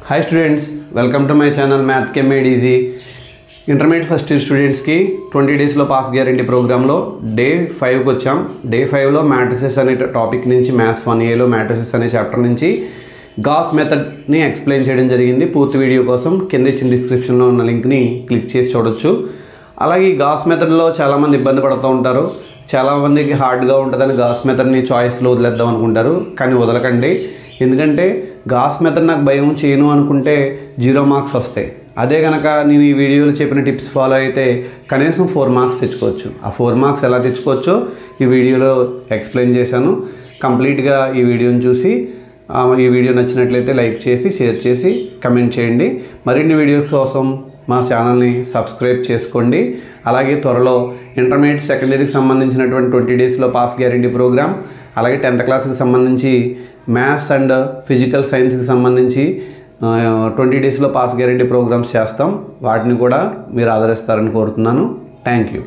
Hi students, welcome to my channel math के made easy. Intermediate first year స్టూడెంట్స్కి 20 డేస్లో pass guarantee ప్రోగ్రాంలో day 5కి వచ్చాం. డే 5లో మ్యాట్రిసెస్ అనే టాపిక్ నుంచి మ్యాథ్స్ 1Aలో మ్యాట్రిసెస్ అనే చాప్టర్ నుంచి గాస్ మెథడ్ని ఎక్స్ప్లెయిన్ చేయడం జరిగింది. పూర్తి వీడియో కోసం కింద ఇచ్చిన డిస్క్రిప్షన్లో ఉన్న లింక్ని క్లిక్ చేసి చూడొచ్చు. అలాగే ఈ గాస్ మెథడ్లో చాలామంది ఇబ్బంది పడుతూ ఉంటారు. చాలామందికి హార్డ్గా ఉంటుందని గాస్ మెథడ్ని చాయిస్లో వదిలేద్దాం అనుకుంటారు, కానీ వదలకండి. ఎందుకంటే గాస్ మెథడ్ నాకు భయం, చేయను అనుకుంటే 0 మార్క్స్ వస్తాయి. అదే కనుక నేను ఈ వీడియోలో చెప్పిన టిప్స్ ఫాలో అయితే కనీసం 4 మార్క్స్ తెచ్చుకోవచ్చు. ఆ 4 మార్క్స్ ఎలా తెచ్చుకోవచ్చో ఈ వీడియోలో ఎక్స్ప్లెయిన్ చేశాను. కంప్లీట్గా ఈ వీడియోని చూసి ఈ వీడియో నచ్చినట్లయితే లైక్ చేసి, షేర్ చేసి, కమెంట్ చేయండి. మరిన్ని వీడియోస్ కోసం మా ఛానల్ని సబ్స్క్రైబ్ చేసుకోండి. అలాగే త్వరలో ఇంటర్మీడియట్ సెకండరీకి సంబంధించినటువంటి 20 డేస్లో పాస్ గ్యారంటీ ప్రోగ్రామ్, అలాగే 10th క్లాస్కి సంబంధించి మ్యాథ్స్ అండ్ ఫిజికల్ సైన్స్కి సంబంధించి 20 డేస్లో పాస్ గ్యారంటీ ప్రోగ్రామ్స్ చేస్తాం. వాటిని కూడా మీరు ఆదరిస్తారని కోరుతున్నాను. Thank you.